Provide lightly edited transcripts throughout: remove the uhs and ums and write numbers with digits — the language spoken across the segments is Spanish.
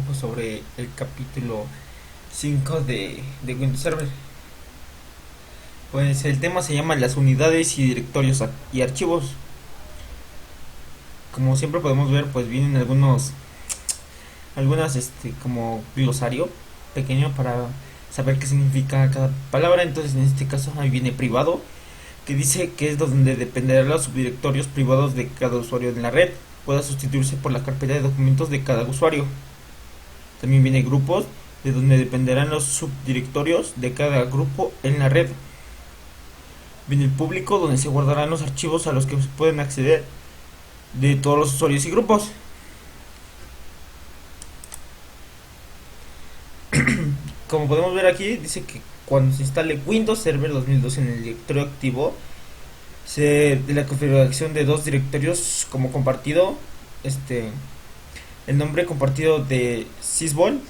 poco sobre el capítulo 5 de Windows Server. Pues el tema se llama las unidades y directorios y archivos. Como siempre podemos ver, pues vienen algunas como glosario pequeño para saber qué significa cada palabra. Entonces en este caso ahí viene privado, que dice que es donde dependerán los subdirectorios privados de cada usuario en la red. Pueda sustituirse por la carpeta de documentos de cada usuario. También viene grupos, de donde dependerán los subdirectorios de cada grupo en la red. Viene el público, donde se guardarán los archivos a los que se pueden acceder de todos los usuarios y grupos. Como podemos ver aquí, dice que cuando se instale Windows Server 2012 en el directorio activo, de la configuración de dos directorios como compartido, el nombre compartido de Sysvol,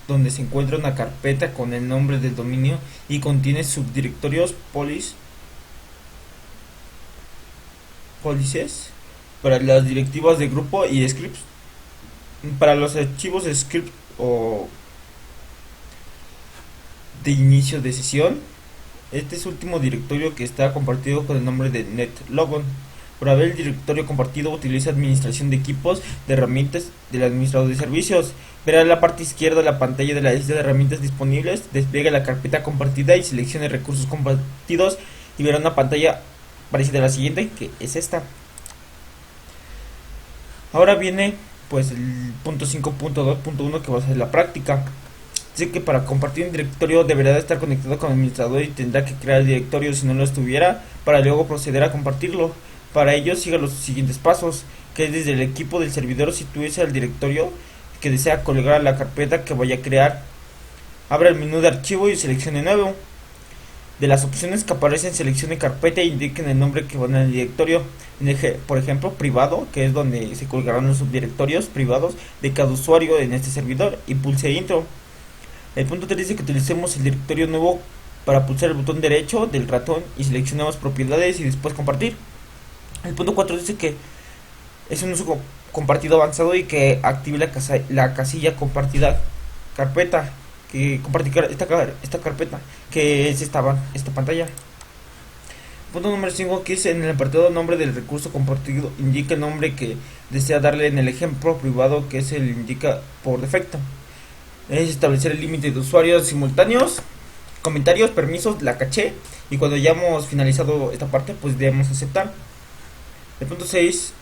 donde se encuentra una carpeta con el nombre del dominio y contiene subdirectorios policies para las directivas de grupo y scripts. Para los archivos de script o de inicio de sesión, este es el último directorio que está compartido con el nombre de netlogon. Para ver el directorio compartido, utiliza administración de equipos de herramientas del administrador de servicios. Verá en la parte izquierda de la pantalla de la lista de herramientas disponibles, despliega la carpeta compartida y seleccione recursos compartidos y verá una pantalla parecida a la siguiente, que es esta. Ahora viene pues el punto 5.2.1, que va a ser la práctica. Dice que para compartir un directorio deberá de estar conectado con el administrador y tendrá que crear el directorio si no lo estuviera, para luego proceder a compartirlo. Para ello siga los siguientes pasos, que es desde el equipo del servidor sitúese al directorio que desea colgar a la carpeta que vaya a crear. Abra el menú de archivo y seleccione nuevo. De las opciones que aparecen, seleccione carpeta e indiquen el nombre que van en el directorio. Por ejemplo, privado, que es donde se colgarán los subdirectorios privados de cada usuario en este servidor, y pulse intro. El punto 3 dice que utilicemos el directorio nuevo para pulsar el botón derecho del ratón y seleccionamos propiedades y después compartir. El punto 4 dice que es un uso compartido avanzado y que active la casilla compartida carpeta, que compartir esta carpeta, que es esta pantalla. Punto número 5, que es en el apartado nombre del recurso compartido, indica el nombre que desea darle en el ejemplo privado, que es el indica por defecto. Es establecer el límite de usuarios simultáneos, comentarios, permisos, la caché, y cuando ya hemos finalizado esta parte, pues debemos aceptar. El punto 6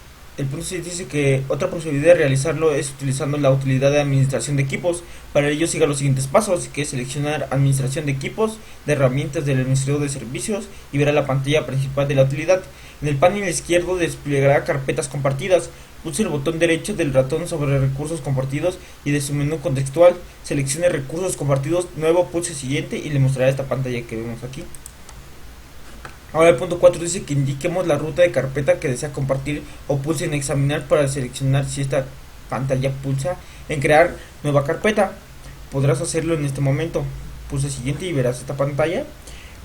dice que otra posibilidad de realizarlo es utilizando la utilidad de administración de equipos. Para ello siga los siguientes pasos, que es seleccionar administración de equipos, de herramientas del administrador de servicios, y verá la pantalla principal de la utilidad. En el panel izquierdo desplegará carpetas compartidas. Pulse el botón derecho del ratón sobre recursos compartidos y de su menú contextual seleccione recursos compartidos, nuevo, pulse siguiente y le mostrará esta pantalla que vemos aquí. Ahora el punto 4 dice que indiquemos la ruta de carpeta que desea compartir o pulse en examinar para seleccionar si esta pantalla pulsa en crear nueva carpeta. Podrás hacerlo en este momento. Pulse siguiente y verás esta pantalla.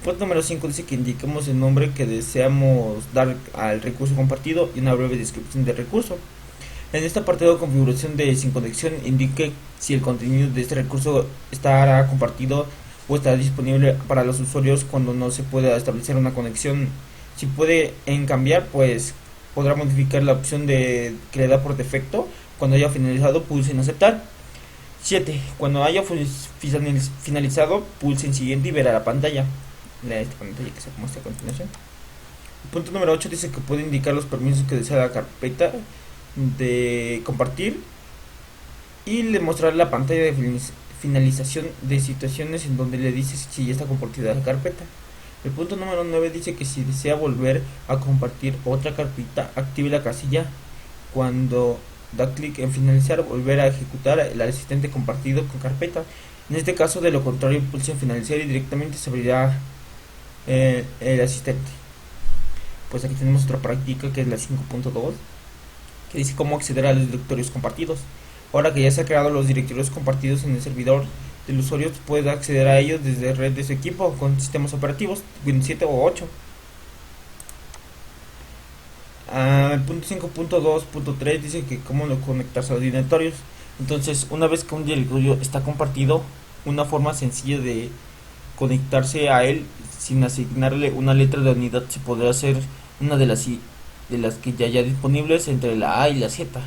Punto número 5 dice que indiquemos el nombre que deseamos dar al recurso compartido y una breve descripción del recurso. En esta parte de configuración de sin conexión, indique si el contenido de este recurso estará compartido o estará disponible para los usuarios cuando no se pueda establecer una conexión. Si puede cambiar, pues podrá modificar la opción que le da por defecto. Cuando haya finalizado, pulse en aceptar. 7. Cuando haya finalizado, pulse en siguiente y verá la pantalla. Esta pantalla que se muestra a continuación. El punto número 8 dice que puede indicar los permisos que desea la carpeta de compartir y le mostrará la pantalla de finalización de situaciones en donde le dice si ya está compartida la carpeta. El punto número 9 dice que si desea volver a compartir otra carpeta, active la casilla cuando da clic en finalizar, volver a ejecutar el asistente compartido con carpeta. En este caso, de lo contrario, pulse en finalizar y directamente se abrirá el asistente. Pues aquí tenemos otra práctica, que es la 5.2, que dice cómo acceder a los directorios compartidos. Ahora que ya se han creado los directorios compartidos en el servidor del usuario, puede acceder a ellos desde red de su equipo con sistemas operativos Windows 7 o 8. El punto 5.2.3 dice que cómo conectarse a los directorios. Entonces, una vez que un directorio está compartido, una forma sencilla de conectarse a él sin asignarle una letra de unidad se podrá hacer una de las que ya haya disponibles entre la A y la Z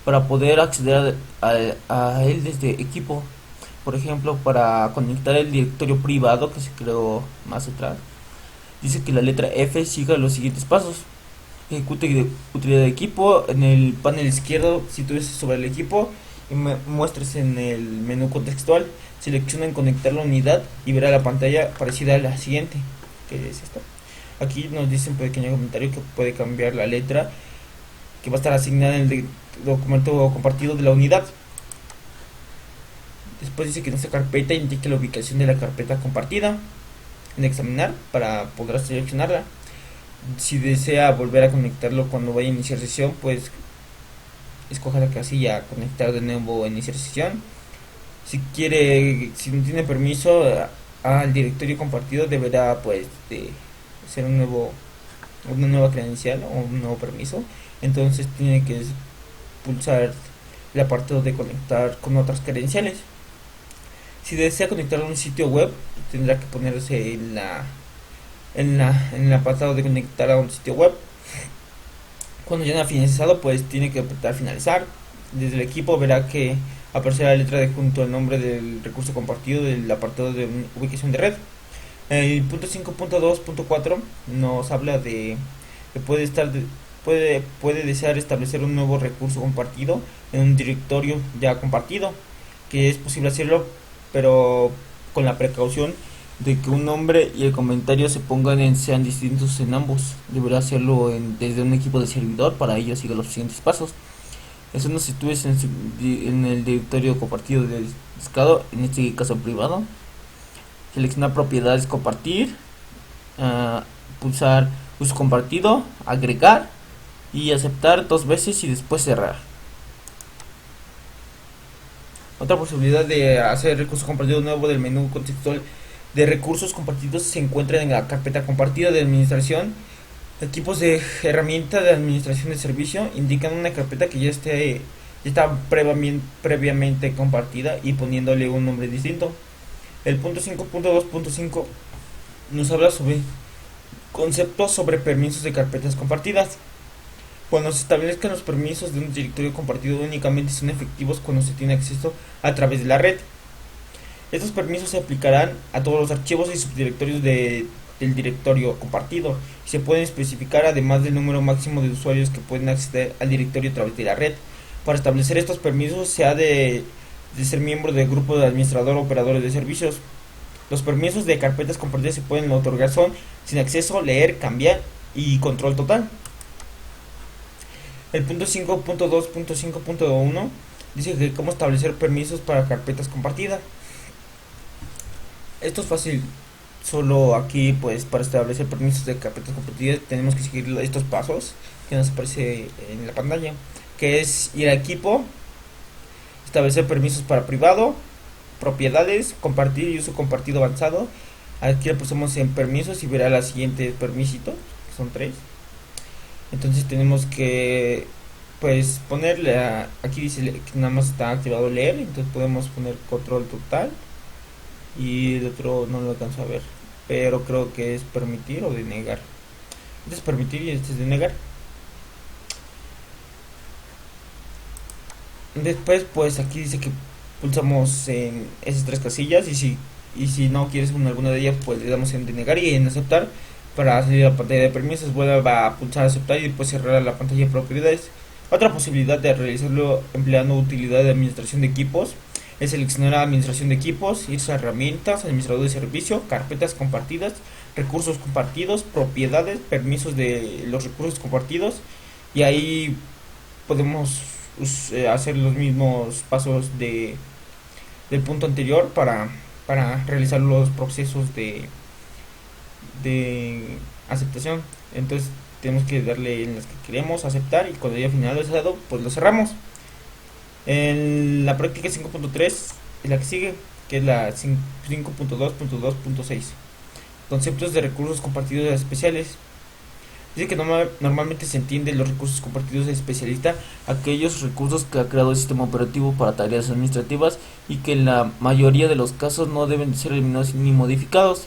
para poder acceder a él desde equipo. Por ejemplo, para conectar el directorio privado que se creó más atrás, dice que la letra F siga los siguientes pasos. Ejecute utilidad de equipo. En el panel izquierdo, sitúese sobre el equipo y muestres en el menú contextual. Selecciona en conectar la unidad y verá la pantalla parecida a la siguiente, que es esta. Aquí nos dice un pequeño comentario que puede cambiar la letra que va a estar asignada en el documento compartido de la unidad. Después dice que en esta carpeta indique la ubicación de la carpeta compartida. En examinar para poder seleccionarla. Si desea volver a conectarlo cuando vaya a iniciar sesión, pues escoja la casilla conectar de nuevo a iniciar sesión. Si no tiene permiso al directorio compartido, deberá pues de hacer una nueva credencial o un nuevo permiso. Entonces tiene que pulsar el apartado de conectar con otras credenciales. Si desea conectar a un sitio web, tendrá que ponerse en el apartado de conectar a un sitio web. Cuando ya haya finalizado, pues tiene que apretar finalizar. Desde el equipo verá que aparecerá la letra de junto al nombre del recurso compartido del apartado de ubicación de red. El punto 5.2.4 nos habla de que puede desear establecer un nuevo recurso compartido en un directorio ya compartido, que es posible hacerlo, pero con la precaución de que un nombre y el comentario sean distintos en ambos. Deberá hacerlo desde un equipo de servidor. Para ello siga los siguientes pasos. Eso no sitúes en el directorio compartido descado, en este caso privado. Seleccionar propiedades, compartir, pulsar uso compartido, agregar y aceptar 2 veces y después cerrar. Otra posibilidad de hacer recurso compartido nuevo del menú contextual de recursos compartidos se encuentra en la carpeta compartida de administración. Equipos de herramienta de administración de servicio indican una carpeta que ya está previamente compartida y poniéndole un nombre distinto. El punto 5.2.5 nos habla sobre conceptos sobre permisos de carpetas compartidas. Cuando se establezcan los permisos de un directorio compartido, únicamente son efectivos cuando se tiene acceso a través de la red. Estos permisos se aplicarán a todos los archivos y subdirectorios del directorio compartido y se pueden especificar además del número máximo de usuarios que pueden acceder al directorio a través de la red. Para establecer estos permisos se ha de ser miembro del grupo de administrador o operadores de servicios. Los permisos de carpetas compartidas se pueden otorgar son sin acceso, leer, cambiar y control total. El punto 5.2.5.1 dice que cómo establecer permisos para carpetas compartidas. Esto es fácil. Solo aquí, pues, para establecer permisos de carpetas compartidas tenemos que seguir estos pasos que nos aparece en la pantalla, que es ir a equipo, establecer permisos para privado, propiedades, compartir y uso compartido avanzado. Aquí le pusimos en permisos y verá la siguiente permisito, que son 3. Entonces tenemos que pues ponerle aquí dice que nada más está activado leer, entonces podemos poner control total y el otro no lo alcanzo a ver, pero creo que es permitir o denegar. Este es permitir y este es denegar. Después pues aquí dice que pulsamos en esas 3 casillas y si no quieres con alguna de ellas pues le damos en denegar y en aceptar. Para salir a la pantalla de permisos vuelve a pulsar aceptar y después cerrar la pantalla de propiedades. Otra posibilidad de realizarlo empleando utilidad de administración de equipos es seleccionar administración de equipos, irse a herramientas, administrador de servicio, carpetas compartidas, recursos compartidos, propiedades, permisos de los recursos compartidos y ahí podemos hacer los mismos pasos del punto anterior para realizar los procesos de aceptación. Entonces tenemos que darle en las que queremos aceptar y cuando haya finalizado pues lo cerramos. En la práctica 5.3 es la que sigue, que es la 5.2.2.6, conceptos de recursos compartidos especiales. Dice que normalmente se entiende los recursos compartidos de especialista, aquellos recursos que ha creado el sistema operativo para tareas administrativas y que en la mayoría de los casos no deben de ser eliminados ni modificados.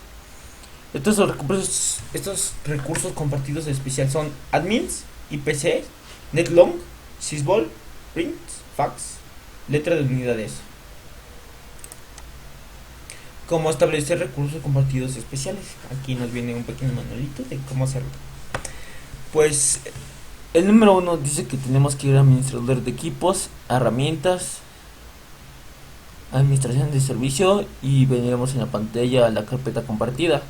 Estos recursos compartidos de especial son admins, IPC, netlong, sysvol, print, fax, letra de unidades. Cómo establecer recursos compartidos especiales. Aquí nos viene un pequeño manualito de cómo hacerlo. Pues el número 1 dice que tenemos que ir a administrador de equipos, herramientas, administración de servicio y veremos en la pantalla la carpeta compartida.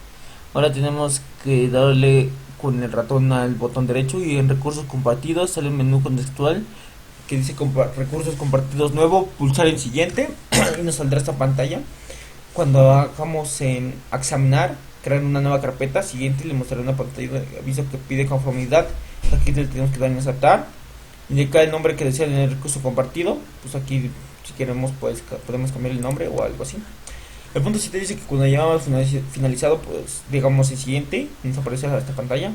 Ahora tenemos que darle con el ratón al botón derecho y en recursos compartidos sale un menú contextual que dice recursos compartidos nuevo, pulsar en siguiente y nos saldrá esta pantalla. Cuando hagamos en examinar, crear una nueva carpeta, siguiente le mostrará una pantalla de aviso que pide conformidad. Aquí le tenemos que dar en aceptar, indicar el nombre que desea en el recurso compartido. Pues aquí si queremos pues podemos cambiar el nombre o algo así. El punto 7 dice que cuando ya hemos finalizado, pues digamos el siguiente, nos aparece esta pantalla.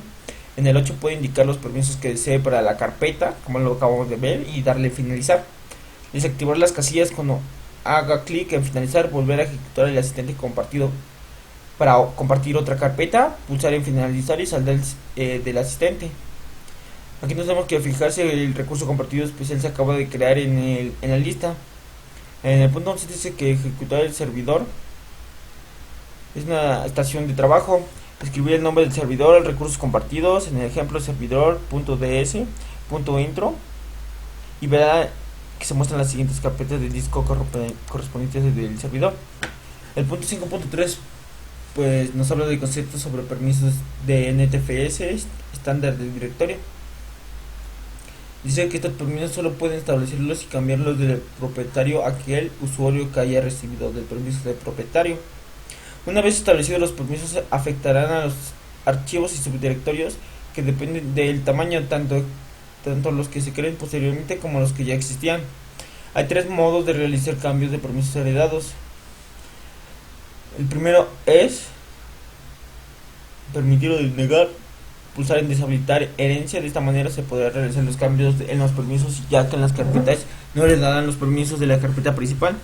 En el 8 puede indicar los permisos que desee para la carpeta, como lo acabamos de ver, y darle finalizar. Desactivar las casillas cuando haga clic en finalizar, volver a ejecutar el asistente compartido. Para compartir otra carpeta, pulsar en finalizar y saldrá del asistente. Aquí nos tenemos que fijarse el recurso compartido especial se acaba de crear en la lista. En el punto 11 dice que ejecutar el servidor es una estación de trabajo. Escribir el nombre del servidor, recursos compartidos, en el ejemplo servidor.ds.intro y verá que se muestran las siguientes carpetas de disco correspondientes del servidor. El punto 5.3 pues nos habla de conceptos sobre permisos de NTFS, estándar del directorio. Dice que estos permisos solo pueden establecerlos y cambiarlos del propietario a aquel usuario que haya recibido del permiso del propietario. Una vez establecidos los permisos afectarán a los archivos y subdirectorios que dependen del tamaño, tanto los que se creen posteriormente como los que ya existían. Hay tres modos de realizar cambios de permisos heredados. El primero es permitir o denegar, pulsar en deshabilitar herencia. De esta manera se podrá realizar los cambios en los permisos, ya que en las carpetas no le darán los permisos de la carpeta principal.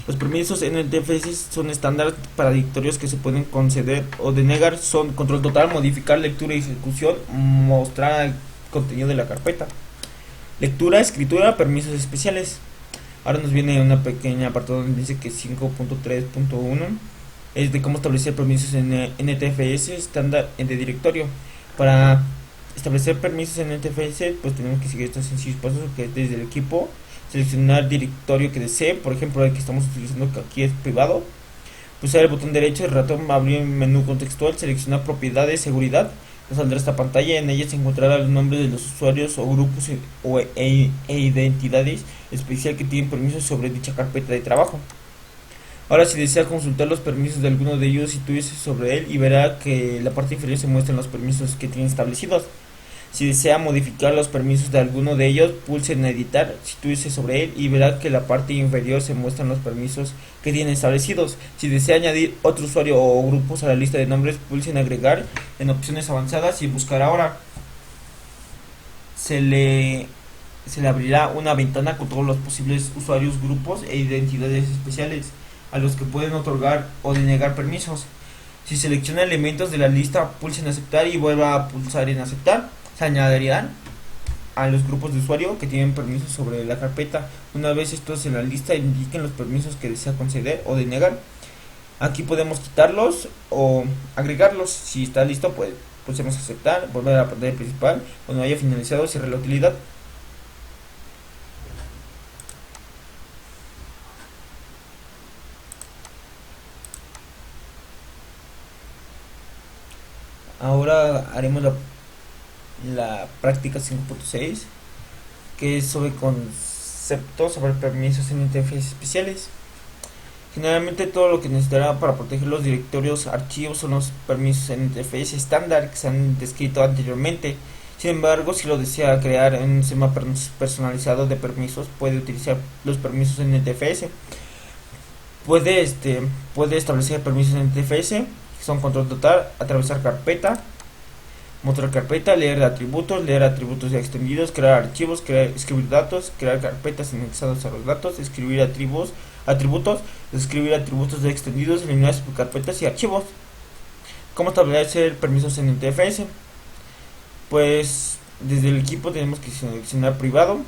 Los permisos en el DFS son estándar para directorios que se pueden conceder o denegar. Son control total, modificar, lectura y ejecución, mostrar el contenido de la carpeta. Lectura, escritura, permisos especiales. Ahora nos viene una pequeña apartado donde dice que 5.3.1 es de cómo establecer permisos en NTFS estándar de directorio. Para establecer permisos en NTFS pues tenemos que seguir estos sencillos pasos, que es desde el equipo, seleccionar directorio que desee, por ejemplo el que estamos utilizando que aquí es privado, pulsar el botón derecho del ratón, abrir un menú contextual, seleccionar propiedades, seguridad, nos saldrá esta pantalla. En ella se encontrará los nombres de los usuarios o grupos e identidades especial que tienen permisos sobre dicha carpeta de trabajo. Ahora si desea consultar los permisos de alguno de ellos, sitúese sobre él y verá que en la parte inferior se muestran los permisos que tiene establecidos. Si desea modificar los permisos de alguno de ellos, pulse en editar, sitúese sobre él y verá que en la parte inferior se muestran los permisos que tiene establecidos. Si desea añadir otro usuario o grupos a la lista de nombres, pulse en agregar en opciones avanzadas y buscar ahora. Se le abrirá una ventana con todos los posibles usuarios, grupos e identidades especiales a los que pueden otorgar o denegar permisos. Si selecciona elementos de la lista, pulse en aceptar y vuelva a pulsar en aceptar. Se añadirán a los grupos de usuario que tienen permisos sobre la carpeta. Una vez estos en la lista, indiquen los permisos que desea conceder o denegar. Aquí podemos quitarlos o agregarlos. Si está listo, pues pulsemos aceptar, volver a la pantalla principal. Cuando haya finalizado, cierre la utilidad. Ahora haremos la práctica 5.6, que es sobre conceptos sobre permisos en NTFS especiales. Generalmente todo lo que necesitará para proteger los directorios archivos son los permisos en NTFS estándar que se han descrito anteriormente. Sin embargo, si lo desea crear en un sistema personalizado de permisos, puede utilizar los permisos en NTFS. Puede establecer permisos en NTFS, que son control total, atravesar carpeta, mostrar carpeta, leer atributos ya extendidos, crear archivos, escribir datos, crear carpetas anexadas a los datos, escribir atributos, escribir atributos ya extendidos, eliminar carpetas y archivos. ¿Cómo establecer permisos en NTFS? Pues desde el equipo tenemos que seleccionar privado,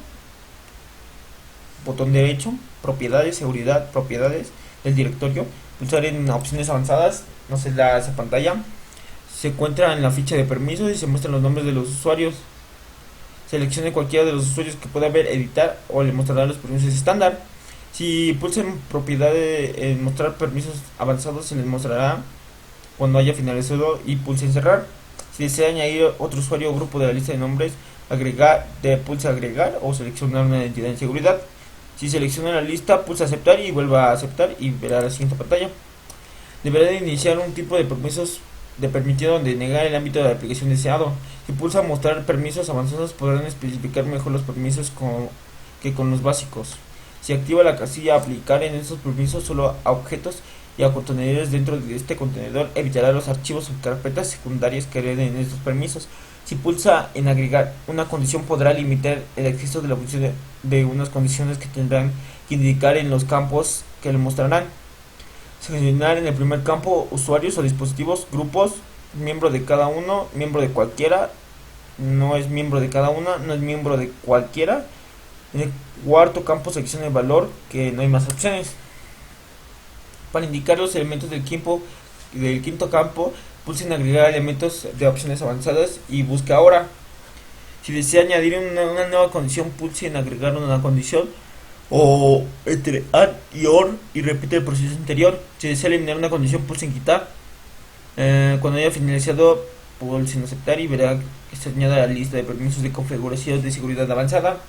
botón derecho, propiedades, seguridad, propiedades del directorio, pulsar en opciones avanzadas, no se da esa pantalla, se encuentra en la ficha de permisos y se muestran los nombres de los usuarios. Seleccione cualquiera de los usuarios que pueda ver, editar o le mostrará los permisos estándar. Si pulsa en propiedad en mostrar permisos avanzados, se les mostrará cuando haya finalizado y pulse en cerrar. Si desea añadir otro usuario o grupo de la lista de nombres, pulsa agregar o seleccionar una identidad en seguridad. Si selecciona la lista, pulsa aceptar y vuelva a aceptar y verá la siguiente pantalla. Deberá de iniciar un tipo de permisos de permitido donde negar el ámbito de la aplicación deseado. Si pulsa mostrar permisos avanzados, podrán especificar mejor los permisos que con los básicos. Si activa la casilla aplicar en estos permisos solo a objetos y a contenedores dentro de este contenedor, evitará los archivos o carpetas secundarias que hereden estos permisos. Si pulsa en agregar una condición, podrá limitar el acceso de la función de unas condiciones que tendrán que indicar en los campos que le mostrarán. Seleccionar en el primer campo usuarios o dispositivos, grupos, miembro de cada uno, miembro de cualquiera, no es miembro de cada una, no es miembro de cualquiera. En el cuarto campo seleccione el valor, que no hay más opciones. Para indicar los elementos del quinto campo, pulse en agregar elementos de opciones avanzadas y busque ahora. Si desea añadir una nueva condición, pulse en agregar una condición o entre add y or y repite el proceso anterior. Si desea eliminar una condición, pulse en quitar. Cuando haya finalizado, pulse en aceptar y verá que se añade a la lista de permisos de configuración de seguridad avanzada.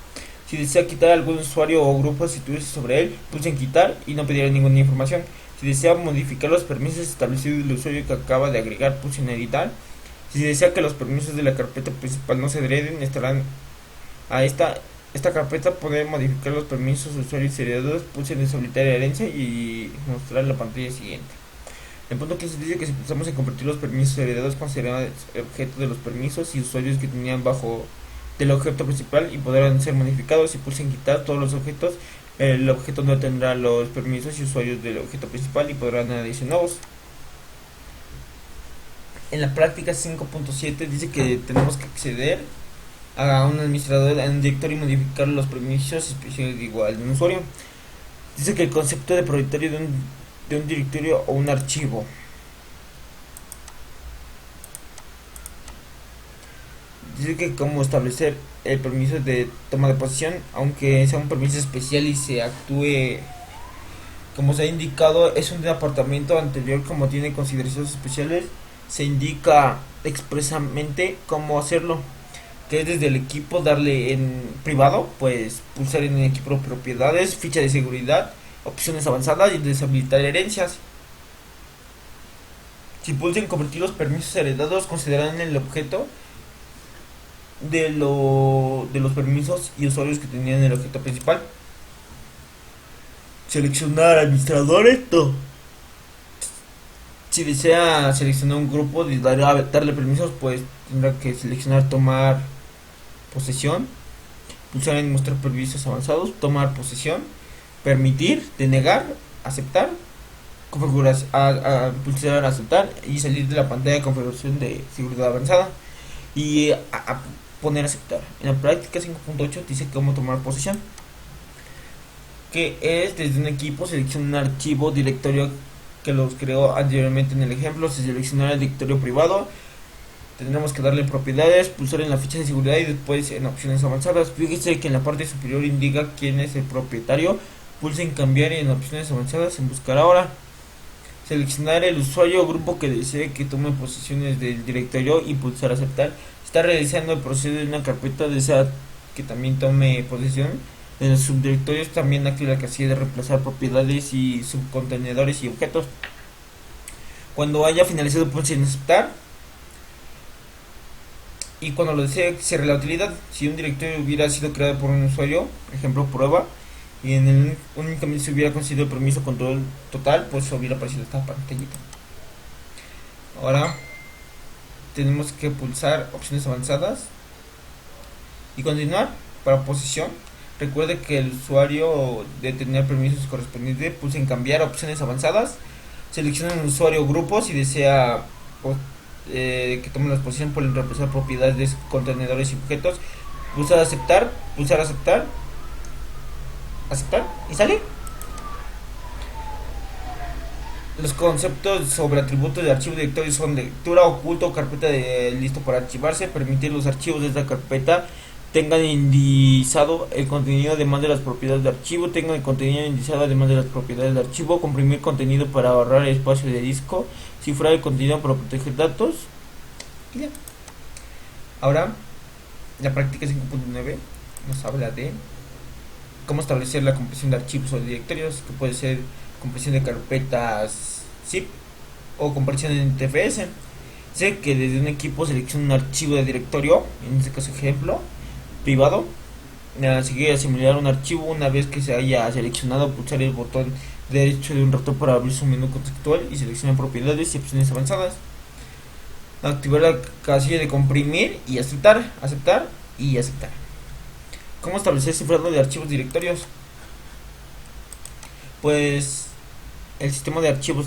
Si desea quitar algún usuario o grupo situarse sobre él, pulse en quitar y no pedirá ninguna información. Si desea modificar los permisos establecidos del usuario que acaba de agregar, pulse en editar. Si desea que los permisos de la carpeta principal no se hereden, estarán a esta carpeta. Poder modificar los permisos de usuarios heredados, pulse en deshabilitar herencia y mostrar la pantalla siguiente. El punto que se dice que si pulsamos en convertir los permisos heredados, considerarán el objeto de los permisos y usuarios que tenían bajo del objeto principal y podrán ser modificados. Si pulsa en quitar todos los objetos, el objeto no tendrá los permisos y usuarios del objeto principal y podrán añadirse nuevos. En la práctica 5.7 dice que tenemos que acceder a un administrador en un directorio y modificar los permisos especiales igual de un usuario. Dice que el concepto de propietario de un directorio o un archivo. Dice que cómo establecer el permiso de toma de posesión, aunque sea un permiso especial y se actúe como se ha indicado, es un apartamento anterior, como tiene consideraciones especiales, se indica expresamente cómo hacerlo, que es desde el equipo darle en privado, pues pulsar en el equipo propiedades, ficha de seguridad, opciones avanzadas y deshabilitar herencias. Si pulsen convertir los permisos heredados, considerarán el objeto de los permisos y usuarios que tenían el objeto principal. Seleccionar administradores. Si desea seleccionar un grupo y darle permisos, pues tendrá que seleccionar tomar posesión, pulsar en mostrar permisos avanzados, tomar posesión, permitir, denegar, aceptar, configuración, pulsar aceptar y salir de la pantalla de configuración de seguridad avanzada y poner aceptar. En la práctica 5.8 dice cómo tomar posesión, que es desde un equipo selecciona un archivo directorio que los creó anteriormente en el ejemplo. Si seleccionar el directorio privado, tendremos que darle propiedades, pulsar en la ficha de seguridad y después en opciones avanzadas. Fíjese que en la parte superior indica quién es el propietario, pulse en cambiar y en opciones avanzadas en buscar ahora. Seleccionar el usuario o grupo que desee que tome posiciones del directorio y pulsar aceptar. Está realizando el proceso de una carpeta, desea que también tome posesión. En los subdirectorios también activa la casilla de reemplazar propiedades y subcontenedores y objetos. Cuando haya finalizado, pulse en aceptar. Y cuando lo desee, cierre la utilidad. Si un directorio hubiera sido creado por un usuario, ejemplo prueba, y en el únicamente se hubiera concedido permiso control total, pues hubiera aparecido esta pantallita. Ahora tenemos que pulsar opciones avanzadas y continuar. Para posición, recuerde que el usuario de tener permisos correspondientes pulsa en cambiar opciones avanzadas, selecciona un usuario o grupo si desea que tome la posición por reemplazar propiedades de contenedores y objetos, pulsar aceptar y sale. Los conceptos sobre atributos de archivo directorio son lectura, oculto, carpeta de listo para archivarse, permitir los archivos de esta carpeta tengan indizado el contenido además de las propiedades de archivo, tengan el contenido indizado además de las propiedades de archivo, comprimir contenido para ahorrar espacio de disco, cifrar el contenido para proteger datos. Y ya. Ahora, la práctica 5.9 nos habla de cómo establecer la compresión de archivos o directorios, que puede ser compresión de carpetas zip o compresión en TFS. Sé que desde un equipo selecciona un archivo de directorio, en este caso ejemplo, privado. Seguir a simular un archivo. Una vez que se haya seleccionado, pulsar el botón derecho de un ratón para abrir su menú contextual y seleccionar propiedades y opciones avanzadas. Activar la casilla de comprimir y aceptar y aceptar. ¿Cómo establecer cifrado de archivos directorios? Pues el sistema de archivos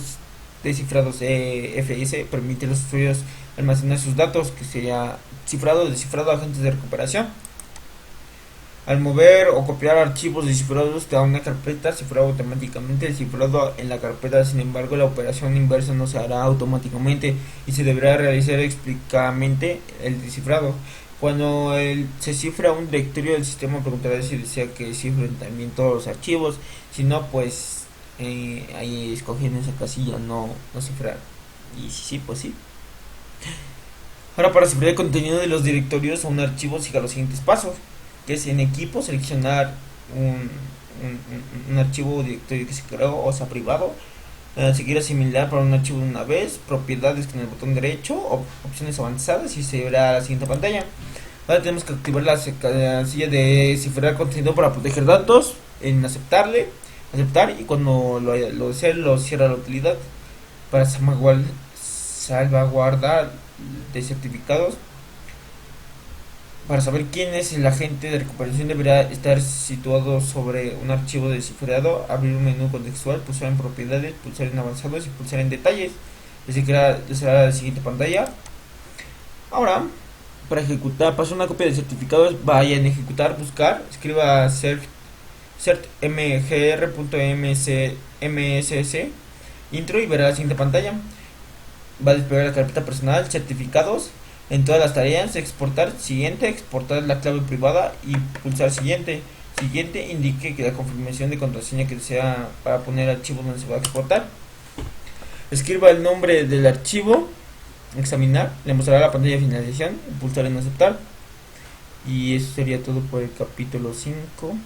descifrados EFS permite a los usuarios almacenar sus datos, que sería cifrado, descifrado, agentes de recuperación. Al mover o copiar archivos descifrados te da una carpeta cifrada automáticamente el cifrado en la carpeta. Sin embargo, la operación inversa no se hará automáticamente y se deberá realizar explícitamente el descifrado. Cuando se cifra un directorio, el sistema preguntará si desea que cifren también todos los archivos. Si no, pues ahí escogen esa casilla no cifrar. Y si sí, pues sí. Ahora, para cifrar el contenido de los directorios a un archivo, siga los siguientes pasos, que es en equipo seleccionar un archivo directorio que se creó o sea privado, seguir asimilar para un archivo de una vez, propiedades con el botón derecho, opciones avanzadas y se verá la siguiente pantalla. Ahora tenemos que activar la casilla de cifrar contenido para proteger datos, en aceptar, y cuando lo desee lo cierra la utilidad. Para salvaguardar de certificados, para saber quién es el agente de recuperación deberá estar situado sobre un archivo descifrado, abrir un menú contextual, pulsar en propiedades, pulsar en avanzados y pulsar en detalles. Les será la siguiente pantalla. Ahora, para ejecutar, pasar una copia de certificados, vaya en ejecutar, buscar, escriba certmgr.mss intro y verá la siguiente pantalla. Va a desplegar la carpeta personal, certificados. En todas las tareas, exportar, siguiente, exportar la clave privada y pulsar siguiente. Siguiente, indique que la confirmación de contraseña que desea para poner archivo donde se va a exportar. Escriba el nombre del archivo, examinar, le mostrará la pantalla de finalización, pulsar en aceptar. Y eso sería todo por el capítulo 5.